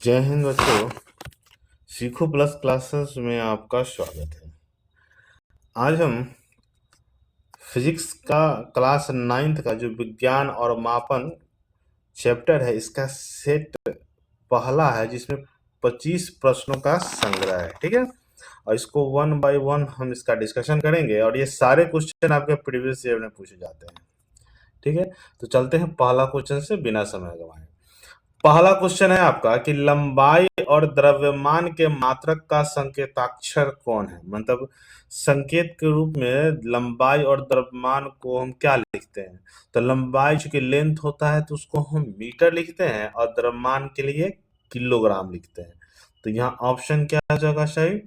जय हिंद बच्चों। सीखो प्लस क्लासेस में आपका स्वागत है। आज हम फिजिक्स का क्लास 9th का जो विज्ञान और मापन चैप्टर है, इसका सेट पहला है, जिसमें 25 प्रश्नों का संग्रह है। ठीक है, और इसको वन बाय वन हम इसका डिस्कशन करेंगे, और ये सारे क्वेश्चन आपके प्रीवियस ईयर में पूछे जाते हैं। ठीक है, तो चलते हैं पहला क्वेश्चन से बिना समय गंवाए। पहला क्वेश्चन है आपका कि लंबाई और द्रव्यमान के मात्रक का संकेताक्षर कौन है। मतलब संकेत के रूप में लंबाई और द्रव्यमान को हम क्या लिखते हैं। तो लंबाई चूंकि लेंथ होता है तो उसको हम मीटर लिखते हैं, और द्रव्यमान के लिए किलोग्राम लिखते हैं। तो यहाँ ऑप्शन क्या हो जाएगा सही,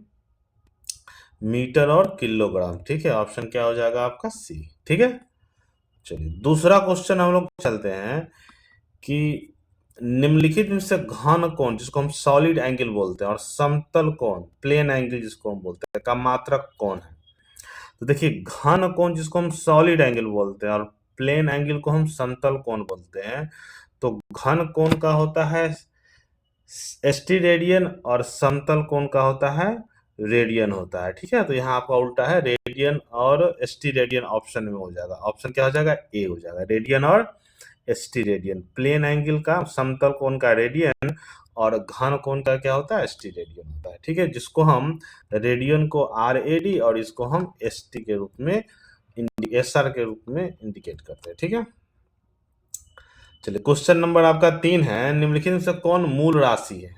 मीटर और किलोग्राम। ठीक है, ऑप्शन क्या हो जाएगा आपका सी। ठीक है, चलिए दूसरा क्वेश्चन हम लोग चलते हैं कि निम्नलिखित में से घन कोण, जिसको हम सॉलिड एंगल बोलते हैं, और समतल कोण प्लेन एंगल जिसको हम बोलते हैं, का मात्रक कौन है। तो देखिए, घन कोण जिसको हम सॉलिड एंगल बोलते हैं और प्लेन एंगल को हम समतल कोण बोलते हैं। तो घन कोण का होता है एसटी रेडियन, और समतल कोण का होता है रेडियन होता है। ठीक है, तो यहाँ आपका उल्टा है, रेडियन और एसटी रेडियन ऑप्शन में हो जाएगा। ऑप्शन क्या हो जाएगा, ए हो जाएगा, रेडियन और एसटी रेडियन। प्लेन एंगल का समतल कोण का रेडियन, और घन कोण का क्या होता है, एसटी रेडियन होता है। ठीक है, जिसको हम रेडियन को आर ए डी और इसको हम एस टी के रूप में, एस आर के रूप में इंडिकेट करते हैं। ठीक है, चलिए क्वेश्चन नंबर आपका 3 है, निम्नलिखित में से कौन मूल राशि है।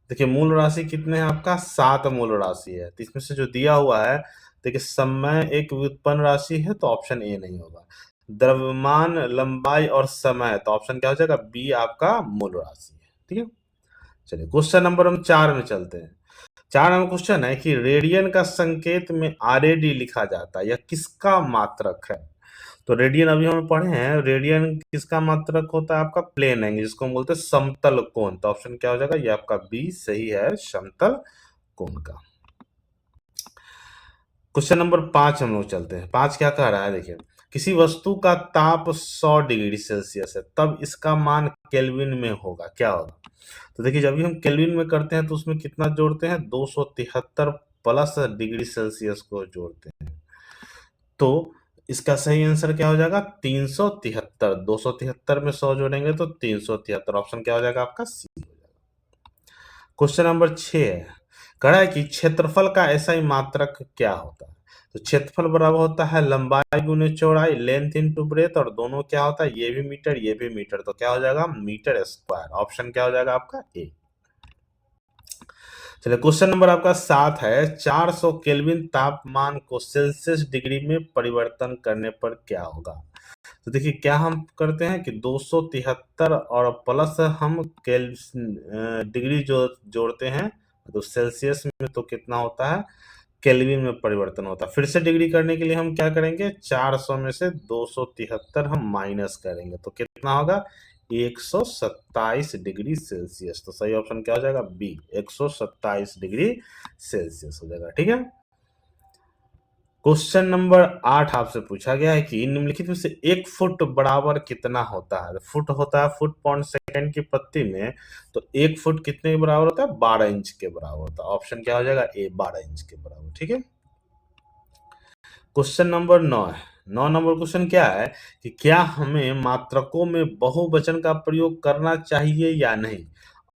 देखिए, मूल राशि कितने हैं आपका, 7 मूल राशि है। तो इसमें से जो दिया हुआ है, देखिए समय एक व्युत्पन्न राशि है, तो ऑप्शन ए नहीं होगा। द्रव्यमान, लंबाई और समय, तो ऑप्शन क्या हो जाएगा, बी आपका मूल राशि है। ठीक है, चलिए क्वेश्चन नंबर हम 4 में चलते हैं। 4 नंबर क्वेश्चन है कि रेडियन का संकेत में आर ए डी लिखा जाता है, यह किसका मात्रक है। तो रेडियन अभी हम पढ़े हैं, रेडियन किसका मात्रक होता है, आपका प्लेन एंगल, जिसको हम बोलते हैं समतल कोण। तो ऑप्शन क्या हो जाएगा, ये आपका बी सही है, समतल कोण का। क्वेश्चन नंबर 5 हम लोग चलते हैं। 5 क्या कह रहा है, देखिए, किसी वस्तु का ताप 100 डिग्री सेल्सियस है, तब इसका मान केल्विन में होगा, क्या होगा। तो देखिए, जब भी हम केल्विन में करते हैं तो उसमें कितना जोड़ते हैं, 273 प्लस डिग्री सेल्सियस को जोड़ते हैं। तो इसका सही आंसर क्या हो जाएगा, 373। 273 में 100 जोड़ेंगे तो 373। ऑप्शन क्या हो जाएगा आपका सी हो जाएगा। क्वेश्चन नंबर 6 है, कह रहा है कि क्षेत्रफल का एसआई मात्रक क्या होता है। तो क्षेत्रफल बराबर होता है लंबाई गुने चौड़ाई, लेंथ इनटू ब्रेथ, और दोनों क्या होता है, ये भी मीटर ये भी मीटर, तो क्या हो जाएगा, मीटर स्क्वायर। ऑप्शन क्या हो जाएगा आपका ए। चलिए क्वेश्चन नंबर आपका 7 है, 400 केल्विन तापमान को सेल्सियस डिग्री में परिवर्तन करने पर क्या होगा। तो देखिए, क्या हम करते हैं कि 273 और प्लस हम डिग्री जो जोड़ते हैं, तो सेल्सियस में तो कितना होता है, केल्विन में परिवर्तन होता है। फिर से डिग्री करने के लिए हम क्या करेंगे, 400 में से 273 हम माइनस करेंगे, तो कितना होगा, 127 डिग्री सेल्सियस। तो सही ऑप्शन क्या हो जाएगा, बी 127 डिग्री सेल्सियस हो जाएगा। ठीक है, क्वेश्चन नंबर 8 आपसे पूछा गया है कि निम्नलिखित में से 1 फुट बराबर कितना होता है। फुट होता है फुट पॉइंट सेकंड की पत्ती में, तो 1 फुट कितने के बराबर होता है, 12 इंच के बराबर होता है। ऑप्शन क्या हो जाएगा, ए 12 इंच के बराबर। ठीक है, क्वेश्चन नंबर 9 है। 9 नंबर क्वेश्चन क्या है कि क्या हमें मात्रकों में बहुवचन का प्रयोग करना चाहिए या नहीं,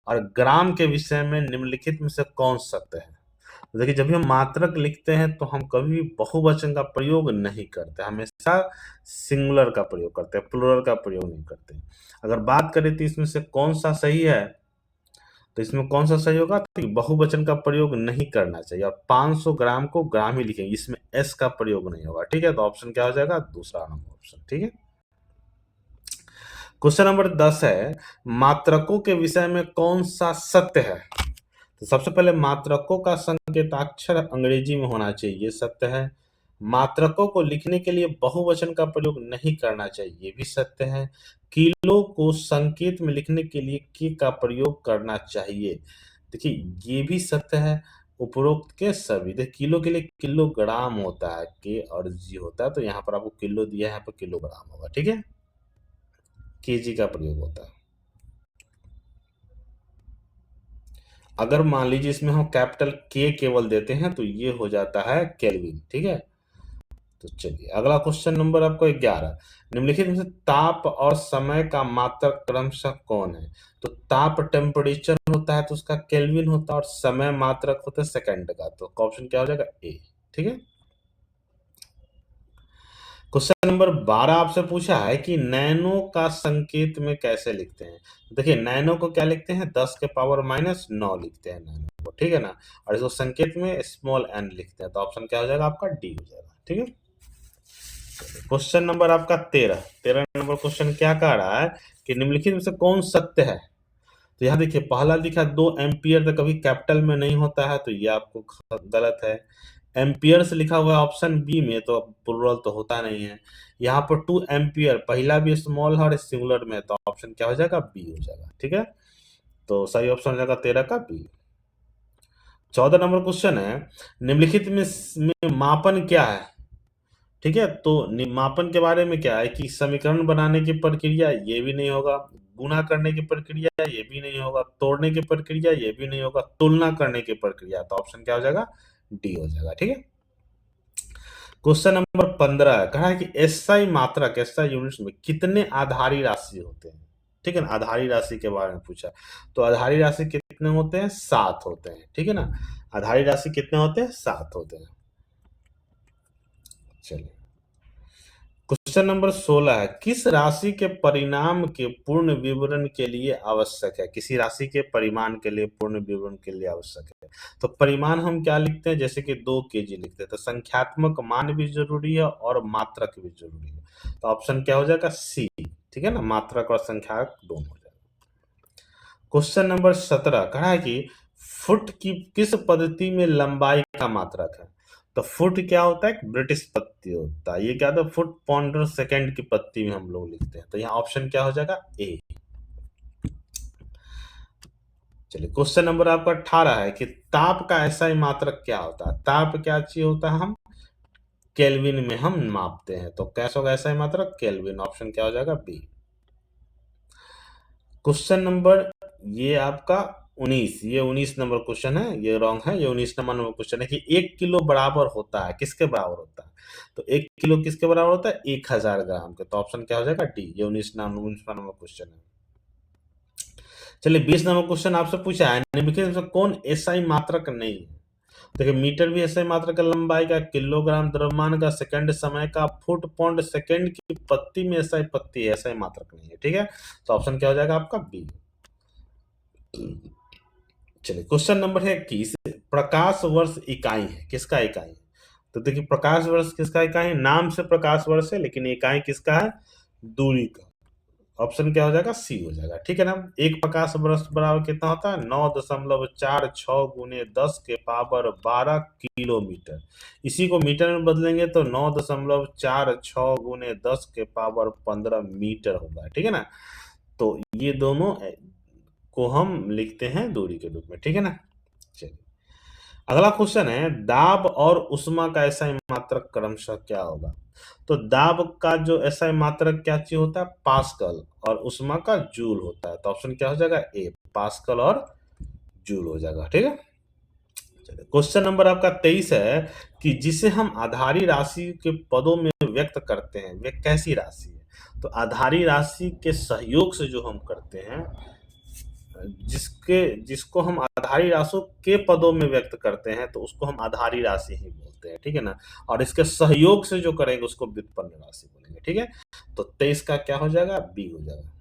और ग्राम के विषय में निम्नलिखित में से कौन सत्य है। तो देखिए, जब भी हम मात्रक लिखते हैं तो हम कभी भी बहुवचन का प्रयोग नहीं करते, हमेशा सिंगुलर का प्रयोग करते हैं, प्लूरल का प्रयोग नहीं करते। अगर बात करें तो इसमें से कौन सा सही है, तो इसमें कौन सा सही होगा, तो बहुवचन का प्रयोग नहीं करना चाहिए, और 500 ग्राम को ग्राम ही लिखेंगे, इसमें एस का प्रयोग नहीं होगा। ठीक है, तो ऑप्शन क्या हो जाएगा, दूसरा नंबर ऑप्शन। ठीक है, क्वेश्चन नंबर 10 है, मात्रकों के विषय में कौन सा सत्य है। तो सबसे पहले मात्रकों का संकेताक्षर अंग्रेजी में होना चाहिए, ये सत्य है। मात्रकों को लिखने के लिए बहुवचन का प्रयोग नहीं करना चाहिए, ये भी सत्य है। किलो को संकेत में लिखने के लिए के का प्रयोग करना चाहिए, देखिए ये भी सत्य है। उपरोक्त के सभी, देखिए किलो के लिए किलोग्राम होता है, के और जी होता है, तो यहाँ पर आपको किलो दिया है, यहाँ पर किलोग्राम होगा। ठीक है, केजी का प्रयोग होता है। अगर मान लीजिए इसमें हम कैपिटल के केवल देते हैं तो ये हो जाता है केल्विन। ठीक है, तो चलिए अगला क्वेश्चन नंबर आपको 11, निम्नलिखित में से ताप और समय का मात्रक क्रमशः कौन है? तो ताप टेम्परेचर होता है तो उसका केल्विन होता है, और समय मात्रक होता है सेकंड का, तो ऑप्शन क्या हो जाएगा? ए। ठीक है, क्वेश्चन नंबर 12 आपसे पूछा है कि नैनो का संकेत में कैसे लिखते हैं? देखिए नैनो को क्या लिखते हैं? 10 के पावर -9 लिखते हैं नैनो को। ठीक है ना, और इसको संकेत में स्मॉल एन लिखते हैं, तो ऑप्शन क्या हो जाएगा? आपका डी हो जाएगा। ठीक है, क्वेश्चन नंबर आपका 13 नंबर क्वेश्चन क्या कह रहा है कि निम्नलिखित में से कौन सत्य है? तो यहाँ देखिए पहला लिखा 2 एम्पियर, तो कभी कैपिटल में नहीं होता है, तो ये आपको गलत है। एम्पियर से लिखा हुआ है ऑप्शन बी में, तो प्लुरल तो होता नहीं है। यहाँ पर 2 एम्पियर पहला भी स्मॉल है और सिंगुलर में, तो ऑप्शन क्या हो जाएगा? बी हो जाएगा। ठीक है, तो सही ऑप्शन हो जाएगा 13 का बी। 14 नंबर क्वेश्चन है, निम्नलिखित में मापन क्या है? ठीक है, तो मापन के बारे में क्या है कि समीकरण बनाने की प्रक्रिया, ये भी नहीं होगा। गुणा करने की प्रक्रिया, ये भी नहीं होगा। तोड़ने की प्रक्रिया, ये भी नहीं होगा। तुलना करने की प्रक्रिया, तो ऑप्शन क्या हो जाएगा? डी हो जाएगा। ठीक है, क्वेश्चन नंबर 15 कहा है कि एसआई मात्रक, एसआई यूनिट्स में कितने आधारी राशि होते हैं? ठीक है ना, आधारी राशि के बारे में पूछा, तो आधारी राशि कितने होते हैं? 7 होते हैं। ठीक है ना, आधारी राशि कितने होते हैं? 7 होते हैं। चलिए क्वेश्चन नंबर 16 है, किस राशि के परिणाम के पूर्ण विवरण के लिए आवश्यक है? किसी राशि के परिमाण के लिए, पूर्ण विवरण के लिए आवश्यक है। तो परिमाण हम क्या लिखते हैं? जैसे कि 2 केजी लिखते हैं, तो संख्यात्मक मान भी जरूरी है और मात्रक भी जरूरी है, तो ऑप्शन क्या हो जाएगा? सी। ठीक है ना, मात्रक और संख्याक दोनों हो जाएगा। क्वेश्चन नंबर 17 कहा है कि फुट की किस पद्धति में लंबाई का मात्रक है? तो फुट क्या होता है? एक ब्रिटिश पत्ती होता है। ये क्या होता है? फुट पॉन्डर सेकंड की पत्ती में हम लोग लिखते हैं, तो यहाँ ऑप्शन क्या हो जाएगा? ए। चलिए क्वेश्चन नंबर आपका 18 है कि ताप का ऐसा ही मात्रक क्या होता है? ताप क्या चीज होता है? हम केल्विन में हम मापते हैं, तो कैसा होगा ऐसा ही मात्रक? केल्विन। ऑप्शन क्या हो जाएगा? बी। क्वेश्चन नंबर ये आपका 19, ये 19 नंबर क्वेश्चन है, ये रॉन्ग है। ये 19 नंबर क्वेश्चन है कि 1 किलो बराबर होता है, किसके बराबर होता है? तो 1 किलो किसके बराबर होता है? 1000 ग्राम के, तो ऑप्शन क्या हो जाएगा? डी। ये 19 नंबर क्वेश्चन है। चलिए 20 नंबर क्वेश्चन आपसे पूछा है, निम्नलिखित में से कौन एसआई मात्रक नहीं है? देखिए मीटर भी एसआई मात्रक का, लंबाई का, किलोग्राम द्रव्यमान का, सेकंड समय का, फुट पौंड सेकंड की पत्ती में एसआई पत्ती है, एसआई मात्रक नहीं है। ठीक है, तो ऑप्शन क्या हो जाएगा आपका? बी। चलिए क्वेश्चन नंबर है 21, प्रकाश वर्ष इकाई है, किसका इकाई है? तो देखिए प्रकाश वर्ष किसका इकाई है? नाम से प्रकाश वर्ष है, लेकिन इकाई किसका है? दूरी का। ऑप्शन क्या हो जाएगा? सी हो जाएगा। ठीक है ना, एक प्रकाश वर्ष बराबर कितना होता है? 9.46 गुने 10 के पावर 12 किलोमीटर। इसी को मीटर में बदलेंगे तो 9.46 गुने 10 के पावर 15 मीटर होगा। ठीक है ना, तो ये दोनों को हम लिखते हैं दूरी के रूप में। ठीक है ना, चलिए अगला क्वेश्चन है, दाब और उष्मा का एसआई मात्रक क्रमशः क्या होगा? तो दाब का जो एसआई मात्रक क्या चीज होता है? पास्कल, और उष्मा का जूल होता है, तो ऑप्शन क्या हो जाएगा? ए, पास्कल और जूल हो जाएगा। ठीक है, चलिए क्वेश्चन नंबर आपका 23 है कि जिसे हम आधारी राशि के पदों में व्यक्त करते हैं, वे कैसी राशि है? तो आधारी राशि के सहयोग से जो हम करते हैं, जिसको हम आधारी राशि के पदों में व्यक्त करते हैं, तो उसको हम आधारी राशि ही बोलते हैं। ठीक है ना, और इसके सहयोग से जो करेंगे उसको व्युत्पन्न राशि बोलेंगे। ठीक है, तो 23 का क्या हो जाएगा? बी हो जाएगा।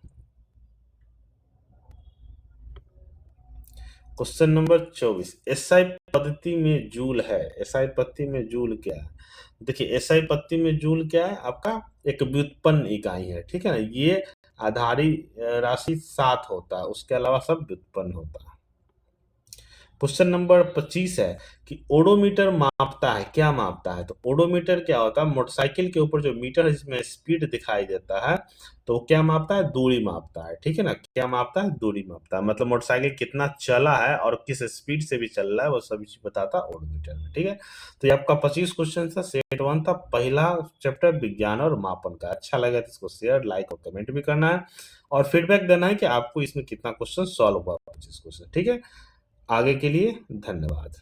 क्वेश्चन नंबर 24, एसआई पद्धति में जूल है, एसआई पद्धति में जूल क्या है? देखिए एसआई पद्धति में जूल क्या है? आपका एक व्युत्पन्न इकाई है। ठीक है ना, ये आधारी राशि 7 होता है, उसके अलावा सब व्युत्पन्न होता है। क्वेश्चन नंबर 25 है कि ओडोमीटर मापता है, क्या मापता है? तो ओडोमीटर क्या होता है? मोटरसाइकिल के ऊपर जो मीटर है जिसमें स्पीड दिखाई देता है, तो वो क्या मापता है? दूरी मापता है। ठीक है ना, क्या मापता है? दूरी मापता है, मतलब मोटरसाइकिल कितना चला है और किस स्पीड से भी चल रहा है, वो सभी चीज बताता है ओडोमीटर में। ठीक है, तो ये आपका 25 क्वेश्चन था, सेट 1 था, पहला चैप्टर विज्ञान और मापन का। अच्छा लगा तो इसको शेयर, लाइक और कमेंट भी करना है, और फीडबैक देना है कि आपको इसमें कितना क्वेश्चन सॉल्व हुआ, 25 क्वेश्चन। ठीक है, आगे के लिए धन्यवाद।